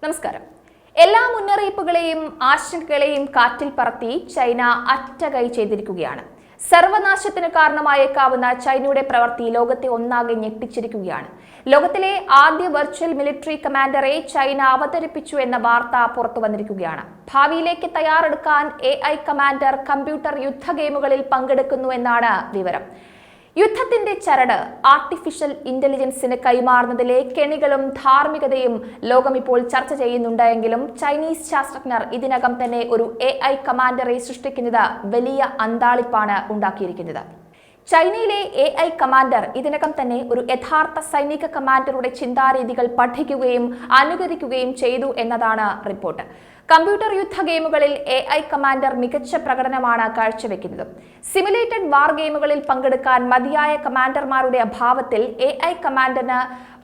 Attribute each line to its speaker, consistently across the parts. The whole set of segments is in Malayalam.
Speaker 1: നമസ്കാരം. എല്ലാ മുന്നറിയിപ്പുകളെയും ആശങ്കകളെയും കാറ്റിൽ പറത്തി ചൈന അറ്റകൈ ചെയ്തിരിക്കുകയാണ്. സർവനാശത്തിന് കാരണമായേക്കാവുന്ന ചൈനയുടെ പ്രവൃത്തി ലോകത്തെ ഒന്നാകെ ഞെട്ടിച്ചിരിക്കുകയാണ്. ലോകത്തിലെ ആദ്യ വെർച്വൽ മിലിറ്ററി കമാൻഡറെ ചൈന അവതരിപ്പിച്ചു എന്ന വാർത്ത പുറത്തു വന്നിരിക്കുകയാണ്. ഭാവിയിലേക്ക് തയ്യാറെടുക്കാൻ AI കമാൻഡർ കമ്പ്യൂട്ടർ യുദ്ധ ഗെയിമുകളിൽ പങ്കെടുക്കുന്നു എന്നാണ് വിവരം. യുദ്ധത്തിന്റെ ചരട് ആർട്ടിഫിഷ്യൽ ഇന്റലിജൻസിന് കൈമാറുന്നതിലെ കെണികളും ധാർമ്മികതയും ലോകം ഇപ്പോൾ ചർച്ച ചെയ്യുന്നുണ്ടെങ്കിലും ചൈനീസ് ശാസ്ത്രജ്ഞർ ഇതിനകം തന്നെ ഒരു AI കമാൻഡറെ സൃഷ്ടിക്കുന്നത് വലിയ അന്താളിപ്പാണ് ഉണ്ടാക്കിയിരിക്കുന്നത്. ചൈനയിലെ AI കമാൻഡർ ഇതിനകം തന്നെ ഒരു യഥാർത്ഥ സൈനിക കമാൻഡറുടെ ചിന്താരീതികൾ പഠിക്കുകയും അനുകരിക്കുകയും ചെയ്തു എന്നതാണ് റിപ്പോർട്ട്. കമ്പ്യൂട്ടർ യുദ്ധ ഗെയിമുകളിൽ AI കമാൻഡർ മികച്ച പ്രകടനമാണ് കാഴ്ചവെക്കുന്നത്. സിമുലേറ്റഡ് വാർ ഗെയിമുകളിൽ പങ്കെടുക്കാൻ മതിയായ കമാൻഡർമാരുടെ അഭാവത്തിൽ AI കമാൻഡറിന്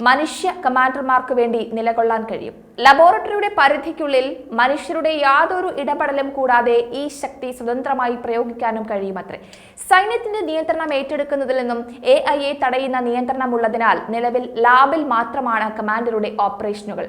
Speaker 1: മനുഷ്യ കമാൻഡർമാർക്ക് വേണ്ടി നിലകൊള്ളാൻ കഴിയും. ലബോറട്ടറിയുടെ പരിധിക്കുള്ളിൽ മനുഷ്യരുടെ യാതൊരു ഇടപെടലും കൂടാതെ ഈ ശക്തി സ്വതന്ത്രമായി പ്രയോഗിക്കാനും കഴിയുമത്രേ. സൈന്യത്തിന്റെ നിയന്ത്രണം ഏറ്റെടുക്കുന്നതിൽ നിന്നും AIയെ തടയുന്ന നിയന്ത്രണമുള്ളതിനാൽ നിലവിൽ ലാബിൽ മാത്രമാണ് കമാൻഡറുടെ ഓപ്പറേഷനുകൾ.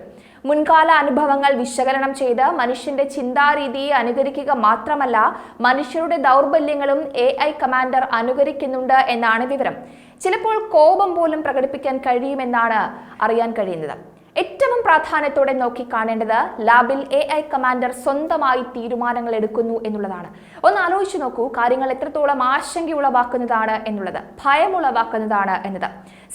Speaker 1: മുൻകാല അനുഭവങ്ങൾ വിശകലനം ചെയ്ത് മനുഷ്യന്റെ ചിന്താരീതിയെ അനുകരിക്കുക മാത്രമല്ല, മനുഷ്യരുടെ ദൗർബല്യങ്ങളും AI കമാൻഡർ അനുകരിക്കുന്നുണ്ട് എന്നാണ് വിവരം. ചിലപ്പോൾ കോപം പോലും പ്രകടിപ്പിക്കാൻ കഴിയുമെന്നാണ് അറിയാൻ കഴിയുന്നത്. ഏറ്റവും പ്രാധാന്യത്തോടെ നോക്കി കാണേണ്ടത് ലാബിൽ AI കമാൻഡർ സ്വന്തമായി തീരുമാനങ്ങൾ എടുക്കുന്നു എന്നുള്ളതാണ്. ഒന്ന് ആലോചിച്ചു നോക്കൂ, കാര്യങ്ങൾ എത്രത്തോളം ആശങ്കയുളവാക്കുന്നതാണ് എന്നുള്ളത്, ഭയമുളവാക്കുന്നതാണ് എന്നത്.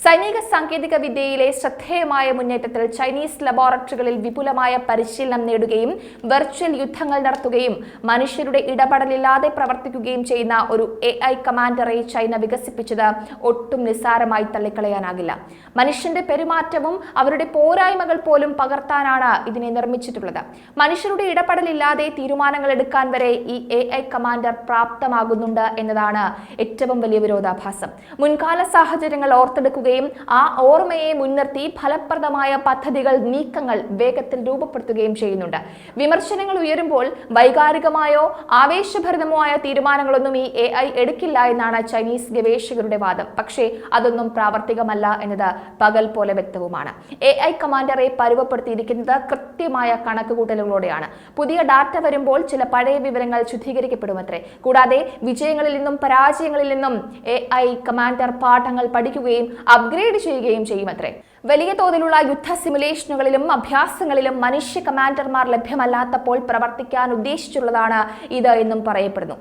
Speaker 1: സൈനിക സാങ്കേതിക വിദ്യയിലെ ശ്രദ്ധേയമായ മുന്നേറ്റത്തിൽ ചൈനീസ് ലബോറട്ടറികളിൽ വിപുലമായ പരിശീലനം നേടുകയും വെർച്വൽ യുദ്ധങ്ങൾ നടത്തുകയും മനുഷ്യരുടെ ഇടപെടലില്ലാതെ പ്രവർത്തിക്കുകയും ചെയ്യുന്ന ഒരു AI കമാൻഡറെ ചൈന വികസിപ്പിച്ചത് ഒട്ടും നിസ്സാരമായി തള്ളിക്കളയാനാകില്ല. മനുഷ്യന്റെ പെരുമാറ്റവും അവരുടെ പോരായ്മകൾ പോലും പകർത്താനാണ് ഇതിനെ നിർമ്മിച്ചിട്ടുള്ളത്. മനുഷ്യരുടെ ഇടപെടലില്ലാതെ തീരുമാനങ്ങൾ എടുക്കാൻ വരെ ഈ AI കമാൻഡർ പ്രാപ്തമാകുന്നുണ്ട് എന്നതാണ് ഏറ്റവും വലിയ വിരോധാഭാസം. മുൻകാല സാഹചര്യങ്ങൾ ഓർത്തെടുക്കുകയും ആ ഓർമ്മയെ മുൻനിർത്തി ഫലപ്രദമായ പദ്ധതികൾ, നീക്കങ്ങൾ വേഗത്തിൽ രൂപപ്പെടുത്തുകയും ചെയ്യുന്നുണ്ട്. വിമർശനങ്ങൾ ഉയരുമ്പോൾ വൈകാരികമായോ ആവേശഭരിതമോ ആയ തീരുമാനങ്ങളൊന്നും ഈ AI എടുക്കില്ല എന്നാണ് ചൈനീസ് ഗവേഷകരുടെ വാദം. പക്ഷേ അതൊന്നും പ്രാവർത്തികമല്ല എന്നത് പകൽ പോലെ വ്യക്തവുമാണ്. AI കമാൻഡറെ പരുവപ്പെടുത്തിയിരിക്കുന്നത് കൃത്യമായ കണക്കുകൂട്ടലുകളോടെയാണ്. പുതിയ ഡാറ്റ വരുമ്പോൾ ചില പഴയ വിവരങ്ങൾ ശുദ്ധീകരിക്കപ്പെടുമത്രേ. കൂടാതെ വിജയങ്ങളിൽ നിന്നും പരാജയങ്ങളിൽ നിന്നും AI കമാൻഡർ പാഠങ്ങൾ പഠിക്കുകയും അപ്ഗ്രേഡ് ചെയ്യുകയും ചെയ്യുമത്രേ. വലിയ തോതിലുള്ള യുദ്ധ സിമുലേഷനുകളിലും അഭ്യാസങ്ങളിലും മനുഷ്യ കമാൻഡർമാർ ലഭ്യമല്ലാത്തപ്പോൾ പ്രവർത്തിക്കാൻ ഉദ്ദേശിച്ചുള്ളതാണ് ഇത് എന്നും പറയപ്പെടുന്നു.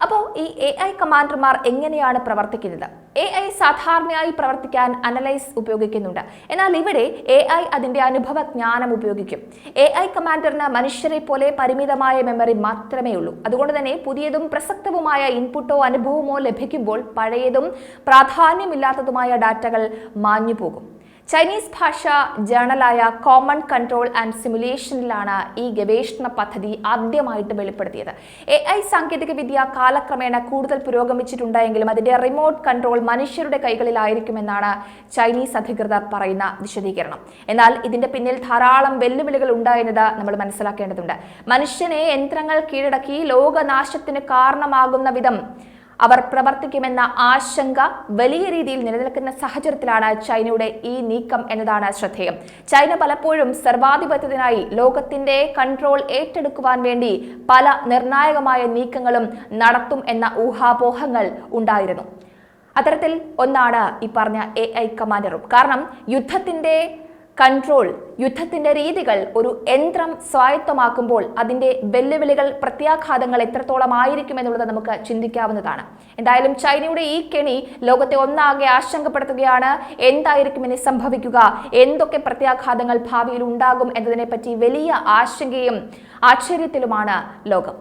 Speaker 1: അപ്പോൾ ഈ AI കമാൻഡർമാർ എങ്ങനെയാണ് പ്രവർത്തിക്കുന്നത്? AI സാധാരണയായി പ്രവർത്തിക്കാൻ അനലൈസ് ഉപയോഗിക്കുന്നുണ്ട്. എന്നാൽ ഇവിടെ AI അതിന്റെ അനുഭവജ്ഞാനം ഉപയോഗിക്കും. AI കമാൻഡറിന് മനുഷ്യരെ പോലെ പരിമിതമായ മെമ്മറി മാത്രമേ ഉള്ളൂ. അതുകൊണ്ട് തന്നെ പുതിയതും പ്രസക്തവുമായ ഇൻപുട്ടോ അനുഭവമോ ലഭിക്കുമ്പോൾ പഴയതും പ്രാധാന്യമില്ലാത്തതുമായ ഡാറ്റകൾ മാഞ്ഞു പോകും. ചൈനീസ് ഭാഷ ജേണലായ കോമൺ കൺട്രോൾ ആൻഡ് സിമുലേഷനിലാണ് ഈ ഗവേഷണ പദ്ധതി ആദ്യമായിട്ട് വെളിപ്പെടുത്തിയത്. AI സാങ്കേതിക വിദ്യ കാലക്രമേണ കൂടുതൽ പുരോഗമിച്ചിട്ടുണ്ടെങ്കിലും അതിന്റെ റിമോട്ട് കൺട്രോൾ മനുഷ്യരുടെ കൈകളിലായിരിക്കുമെന്നാണ് ചൈനീസ് അധികൃതർ പറയുന്ന വിശദീകരണം. എന്നാൽ ഇതിന്റെ പിന്നിൽ ധാരാളം വെല്ലുവിളികൾ ഉണ്ട് എന്നത് നമ്മൾ മനസ്സിലാക്കേണ്ടതുണ്ട്. മനുഷ്യനെ യന്ത്രങ്ങൾ കീഴടക്കി ലോകനാശത്തിന് കാരണമാകുന്ന വിധം അവർ പ്രവർത്തിക്കുമെന്ന ആശങ്ക വലിയ രീതിയിൽ നിലനിൽക്കുന്ന സാഹചര്യത്തിലാണ് ചൈനയുടെ ഈ നീക്കം എന്നതാണ് ശ്രദ്ധേയം. ചൈന പലപ്പോഴും സർവാധിപത്യത്തിനായി ലോകത്തിന്റെ കൺട്രോൾ ഏറ്റെടുക്കുവാൻ വേണ്ടി പല നിർണായകമായ നീക്കങ്ങളും നടത്തും എന്ന ഊഹാപോഹങ്ങൾ ഉണ്ടായിരുന്നു. അത്തരത്തിൽ ഒന്നാണ് ഈ പറഞ്ഞ AI കമാൻഡറും. കാരണം യുദ്ധത്തിന്റെ കൺട്രോൾ, യുദ്ധത്തിന്റെ രീതികൾ ഒരു യന്ത്രം സ്വായത്തമാക്കുമ്പോൾ അതിന്റെ വെല്ലുവിളികൾ, പ്രത്യാഘാതങ്ങൾ എത്രത്തോളം ആയിരിക്കും എന്നുള്ളത് നമുക്ക് ചിന്തിക്കാവുന്നതാണ്. എന്തായാലും ചൈനയുടെ ഈ കെണി ലോകത്തെ ഒന്നാകെ ആശങ്കപ്പെടുത്തുകയാണ്. എന്തായിരിക്കും ഇനി സംഭവിക്കുക, എന്തൊക്കെ പ്രത്യാഘാതങ്ങൾ ഭാവിയിൽ ഉണ്ടാകും എന്നതിനെ പറ്റി വലിയ ആശങ്കയും ആശ്ചര്യത്തിലുമാണ് ലോകം.